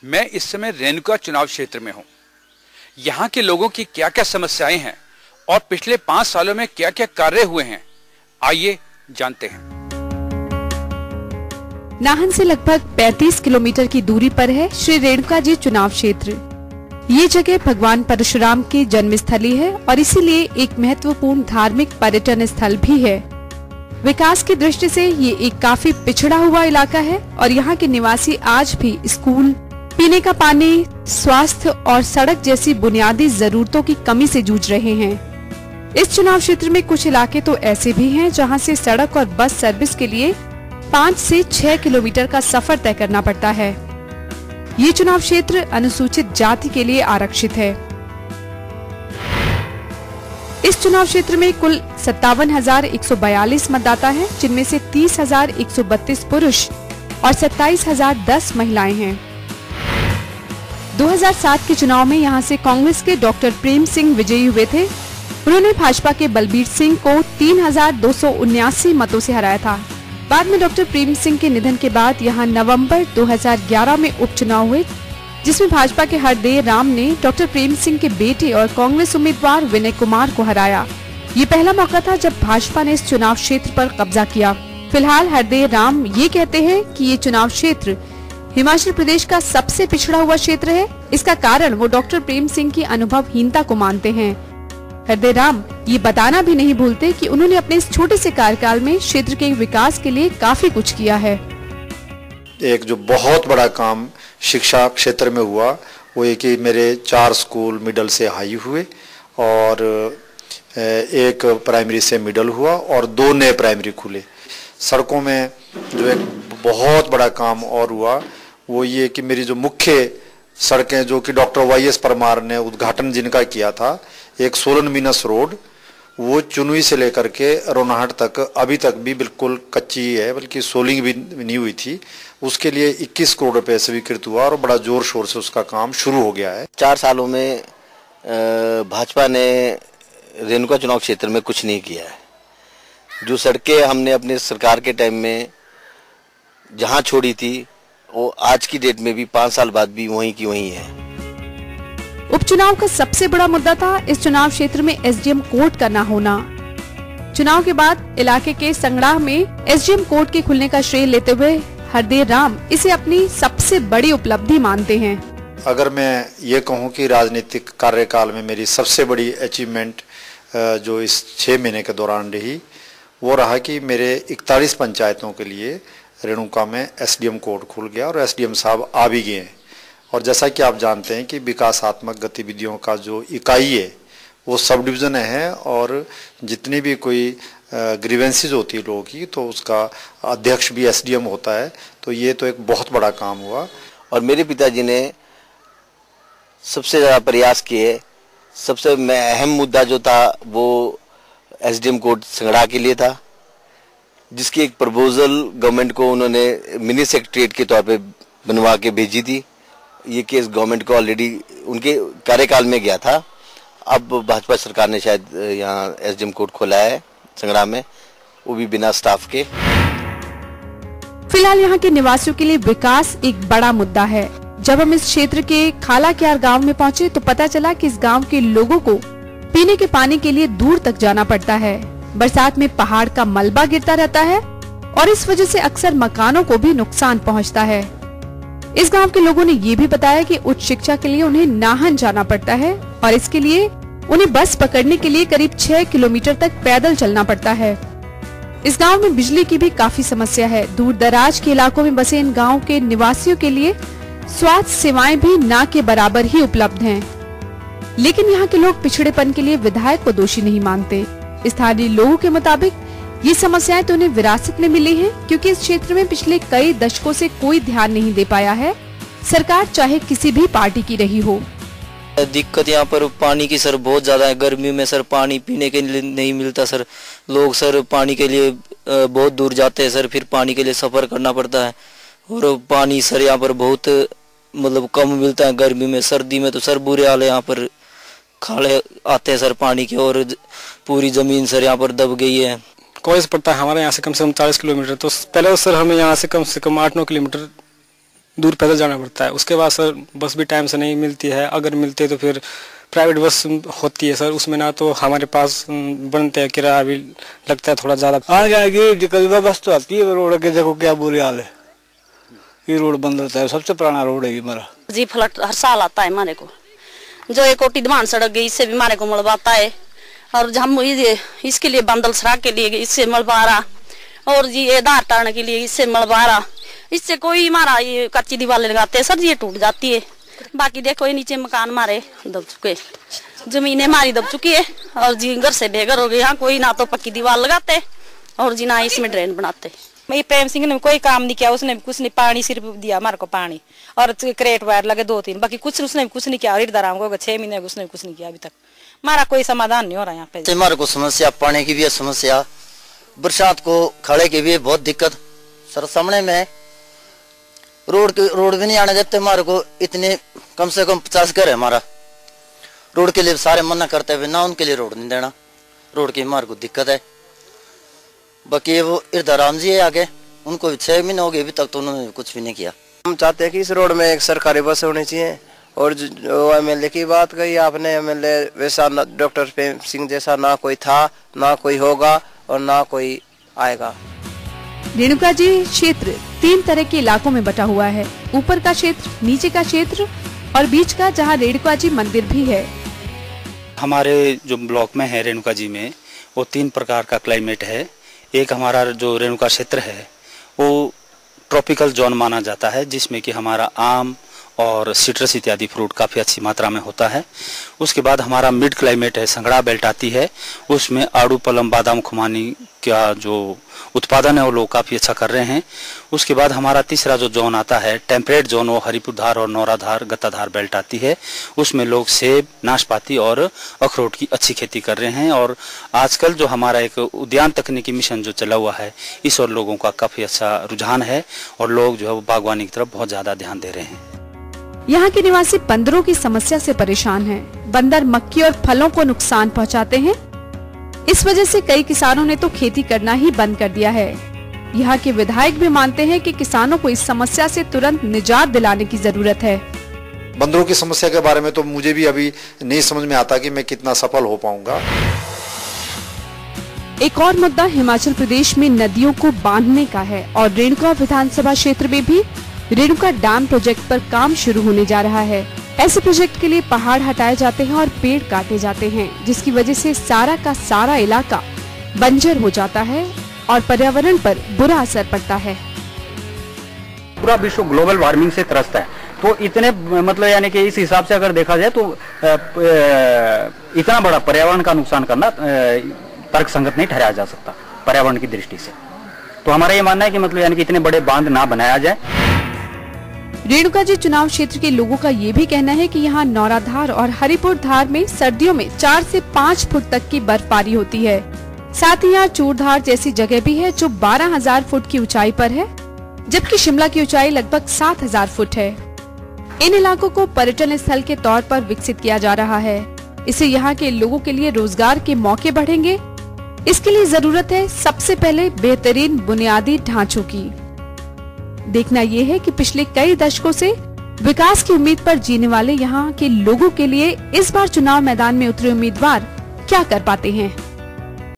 मैं इस समय रेणुका चुनाव क्षेत्र में हूं। यहां के लोगों की क्या क्या समस्याएं हैं और पिछले 5 सालों में क्या क्या कार्य हुए हैं, आइए जानते हैं। नाहन से लगभग 35 किलोमीटर की दूरी पर है श्री रेणुका जी चुनाव क्षेत्र। ये जगह भगवान परशुराम की जन्मस्थली है और इसीलिए एक महत्वपूर्ण धार्मिक पर्यटन स्थल भी है। विकास की दृष्टि से ये एक काफी पिछड़ा हुआ इलाका है और यहाँ के निवासी आज भी स्कूल, पीने का पानी, स्वास्थ्य और सड़क जैसी बुनियादी जरूरतों की कमी से जूझ रहे हैं। इस चुनाव क्षेत्र में कुछ इलाके तो ऐसे भी हैं जहाँ से सड़क और बस सर्विस के लिए 5 से 6 किलोमीटर का सफर तय करना पड़ता है। ये चुनाव क्षेत्र अनुसूचित जाति के लिए आरक्षित है। इस चुनाव क्षेत्र में कुल 57,142 मतदाता हैं, जिनमें से 30,132 पुरुष और 27,010 महिलाएं हैं। 2007 के चुनाव में यहां से कांग्रेस के डॉक्टर प्रेम सिंह विजयी हुए थे। उन्होंने भाजपा के बलबीर सिंह को 3,279 मतों से हराया था। बाद में डॉक्टर प्रेम सिंह के निधन के बाद यहां नवंबर 2011 में उपचुनाव हुए, जिसमें भाजपा के हरदेव राम ने डॉक्टर प्रेम सिंह के बेटे और कांग्रेस उम्मीदवार विनय कुमार को हराया। ये पहला मौका था जब भाजपा ने इस चुनाव क्षेत्र पर कब्जा किया। फिलहाल हरदेव राम ये कहते हैं कि ये चुनाव क्षेत्र हिमाचल प्रदेश का सबसे पिछड़ा हुआ क्षेत्र है। इसका कारण वो डॉक्टर प्रेम सिंह की अनुभवहीनता को मानते हैं। हरदेव राम ये बताना भी नहीं भूलते कि उन्होंने अपने इस छोटे से कार्यकाल में क्षेत्र के विकास के लिए काफी कुछ किया है। एक जो बहुत बड़ा काम शिक्षा क्षेत्र में हुआ वो ये कि मेरे 4 स्कूल मिडिल से हाई हुए और एक प्राइमरी से मिडिल हुआ और 2 नए प्राइमरी खुले। सड़कों में जो एक बहुत बड़ा काम और हुआ वो ये कि मेरी जो मुख्य सड़कें जो कि डॉक्टर वाई.एस. परमार ने उद्घाटन जिनका किया था, एक सोलन मीनस रोड, वो चुनुई से लेकर के रोनाहट तक अभी तक भी बिल्कुल कच्ची है, बल्कि सोलिंग भी नहीं हुई थी। उसके लिए 21 करोड़ रुपए स्वीकृत हुआ और बड़ा जोर शोर से उसका काम शुरू हो गया है। 4 सालों में भाजपा ने रेणुका चुनाव क्षेत्र में कुछ नहीं किया है। जो सड़कें हमने अपने सरकार के टाइम में जहां छोड़ी थी वो आज की डेट में भी 5 साल बाद भी वहीं की वहीं है। उपचुनाव का सबसे बड़ा मुद्दा था इस चुनाव क्षेत्र में एसडीएम कोर्ट का न होना। चुनाव के बाद इलाके के संगड़ाह में एसडीएम कोर्ट के खुलने का श्रेय लेते हुए हरदेव राम इसे अपनी सबसे बड़ी उपलब्धि मानते हैं। अगर मैं ये कहूँ कि राजनीतिक कार्यकाल में मेरी सबसे बड़ी अचीवमेंट जो इस 6 महीने के दौरान रही वो रहा कि मेरे 41 पंचायतों के लिए रेणुका में एसडीएम कोर्ट खुल गया और एसडीएम साहब आ भी गए। और जैसा कि आप जानते हैं कि विकासात्मक गतिविधियों का जो इकाई है वो सब डिवीज़न है और जितनी भी कोई ग्रीवेंसेस होती है लोगों की तो उसका अध्यक्ष भी एसडीएम होता है। तो ये तो एक बहुत बड़ा काम हुआ। और मेरे पिताजी ने सबसे ज़्यादा प्रयास किए। सबसे अहम मुद्दा जो था वो एसडीएम कोर्ट संगड़ा के लिए था, जिसकी एक प्रपोजल गवर्नमेंट को उन्होंने मिनी सेक्रेटरीट के तौर पे बनवा के भेजी थी। ये केस गवर्नमेंट को ऑलरेडी उनके कार्यकाल में गया था। अब भाजपा सरकार ने शायद यहाँ एसडीएम कोर्ट खोला है संगड़ा में, वो भी बिना स्टाफ के। फिलहाल यहाँ के निवासियों के लिए विकास एक बड़ा मुद्दा है। जब हम इस क्षेत्र के खालाक्यार गांव में पहुँचे तो पता चला कि इस गांव के लोगों को पीने के पानी के लिए दूर तक जाना पड़ता है। बरसात में पहाड़ का मलबा गिरता रहता है और इस वजह से अक्सर मकानों को भी नुकसान पहुंचता है। इस गांव के लोगों ने ये भी बताया कि उच्च शिक्षा के लिए उन्हें नाहन जाना पड़ता है और इसके लिए उन्हें बस पकड़ने के लिए करीब 6 किलोमीटर तक पैदल चलना पड़ता है। इस गांव में बिजली की भी काफी समस्या है। दूर दराज के इलाकों में बसे इन गाँव के निवासियों के लिए स्वास्थ्य सेवाएं भी ना के बराबर ही उपलब्ध हैं। लेकिन यहाँ के लोग पिछड़ेपन के लिए विधायक को दोषी नहीं मानते। स्थानीय लोगों के मुताबिक ये समस्याएं तो उन्हें विरासत में मिली हैं, क्योंकि इस क्षेत्र में पिछले कई दशकों से कोई ध्यान नहीं दे पाया है, सरकार चाहे किसी भी पार्टी की रही हो। दिक्कत यहाँ पर पानी की सर बहुत ज्यादा है। गर्मी में सर पानी पीने के लिए नहीं मिलता सर। लोग सर पानी के लिए बहुत दूर जाते हैं सर, फिर पानी के लिए सफर करना पड़ता है और पानी सर यहाँ पर बहुत मतलब कम मिलता है गर्मी में। सर्दी में तो सर बुरे हाल है, यहाँ पर खाले आते हैं सर पानी के और पूरी जमीन सर यहाँ पर दब गई है। कॉलेज पड़ता है हमारे यहाँ से कम 40 किलोमीटर। तो पहले तो सर हमें यहाँ से कम 8-9 किलोमीटर दूर पैदल जाना पड़ता है। उसके बाद सर बस भी टाइम से नहीं मिलती है, अगर मिलती है तो फिर प्राइवेट बस होती है सर, उसमें ना तो हमारे पास बनते हैं, किराया भी लगता है थोड़ा ज़्यादा। कभी बस तो आती है, रोड के देखो क्या बुरी हाल है, ये रोड बंद रहता है, सबसे पुराना रोड है ये हमारा जी। फ्लड हर साल आता है हमारे को, जो एक कोटी दमान सड़क गई इससे भी हमारे को मलबाता है, और हम इसके लिए बंदल सड़क के लिए इससे मलबा रहा, और जी ये धार टाड़ने के लिए इससे मलबा रहा। इससे कोई हमारा ये कच्ची दीवार लगाते हैं सर, ये टूट जाती है। बाकी देखो ये नीचे मकान हमारे दब चुके, जमीनें हमारी दब चुकी है, और जी घर से बेघर हो गए। यहाँ कोई ना तो पक्की दीवार लगाते और जी ना इसमें ड्रेन बनाते। ये प्रेम सिंह ने कोई काम नहीं किया, उसने कुछ नहीं, पानी सिर्फ दिया हमारे को पानी, और क्रेट वायर लगे 2-3, बाकी कुछ उसने कुछ नहीं किया। इधर को 6 महीने उसने कुछ नहीं किया, अभी तक हमारा कोई समाधान नहीं हो रहा यहाँ पे। हमारे को समस्या पानी की भी है, समस्या बरसात को खड़े की भी है बहुत दिक्कत सर। सामने में रोड भी नहीं आने देते हमारे को, इतने कम से कम 50 घर है हमारा, रोड के लिए सारे मना करते हुए ना उनके लिए रोड नहीं देना, रोड की हमारे को दिक्कत है। बाकी वो इर्दाराम जी है आगे, उनको 6 महीने हो गए अभी तक तो उन्होंने कुछ भी नहीं किया। हम चाहते हैं कि इस रोड में एक सरकारी बस होनी चाहिए, और जो एमएलए की बात कही आपने, एमएलए वैसा डॉक्टर प्रेम सिंह जैसा ना कोई था, ना कोई होगा और ना कोई आएगा। रेणुका जी क्षेत्र 3 तरह के इलाकों में बटा हुआ है, ऊपर का क्षेत्र, नीचे का क्षेत्र और बीच का, जहां रेणुका जी मंदिर भी है। हमारे जो ब्लॉक में है रेणुका जी में, वो 3 प्रकार का क्लाइमेट है। एक हमारा जो रेणुका क्षेत्र है वो ट्रॉपिकल जोन माना जाता है, जिसमें कि हमारा आम और सिट्रस इत्यादि फ्रूट काफ़ी अच्छी मात्रा में होता है। उसके बाद हमारा मिड क्लाइमेट है, संगड़ा बेल्ट आती है, उसमें आड़ू, पलम, बादाम, खुमानी का जो उत्पादन है वो लोग काफ़ी अच्छा कर रहे हैं। उसके बाद हमारा तीसरा जो जोन आता है टेम्परेट जोन, वो हरिपुर धार और नौराधार, गत्ताधार बेल्ट आती है, उसमें लोग सेब, नाशपाती और अखरोट की अच्छी खेती कर रहे हैं। और आजकल जो हमारा एक उद्यान तकनीकी मिशन जो चला हुआ है, इस और लोगों का काफ़ी अच्छा रुझान है और लोग जो है वो बागवानी की तरफ बहुत ज़्यादा ध्यान दे रहे हैं। यहाँ के निवासी बंदरों की समस्या से परेशान हैं। बंदर मक्की और फलों को नुकसान पहुँचाते हैं। इस वजह से कई किसानों ने तो खेती करना ही बंद कर दिया है। यहाँ के विधायक भी मानते हैं कि किसानों को इस समस्या से तुरंत निजात दिलाने की जरूरत है। बंदरों की समस्या के बारे में तो मुझे भी अभी नहीं समझ में आता कि मैं कितना सफल हो पाऊंगा। एक और मुद्दा हिमाचल प्रदेश में नदियों को बांधने का है और रेणुका विधानसभा क्षेत्र में भी रेणुका डैम प्रोजेक्ट पर काम शुरू होने जा रहा है। ऐसे प्रोजेक्ट के लिए पहाड़ हटाए जाते हैं और पेड़ काटे जाते हैं, जिसकी वजह से सारा का सारा इलाका बंजर हो जाता है और पर्यावरण पर बुरा असर पड़ता है। पूरा विश्व ग्लोबल वार्मिंग से त्रस्त है, तो इतने मतलब यानी कि इस हिसाब से अगर देखा जाए तो इतना बड़ा पर्यावरण का नुकसान करना तर्क संगत नहीं ठहराया जा सकता पर्यावरण की दृष्टि से। तो हमारा ये मानना है कि मतलब यानी कि इतने बड़े बांध ना बनाया जाए। रेणुका जी चुनाव क्षेत्र के लोगों का ये भी कहना है कि यहाँ नौराधार और हरिपुर धार में सर्दियों में 4 से 5 फुट तक की बर्फबारी होती है। साथ ही यहाँ चूरधार जैसी जगह भी है जो 12,000 फुट की ऊंचाई पर है, जबकि शिमला की ऊंचाई लगभग 7,000 फुट है। इन इलाकों को पर्यटन स्थल के तौर पर विकसित किया जा रहा है। इससे यहाँ के लोगों के लिए रोजगार के मौके बढ़ेंगे। इसके लिए जरूरत है सबसे पहले बेहतरीन बुनियादी ढांचों की। देखना यह है कि पिछले कई दशकों से विकास की उम्मीद पर जीने वाले यहाँ के लोगों के लिए इस बार चुनाव मैदान में उतरे उम्मीदवार क्या कर पाते हैं।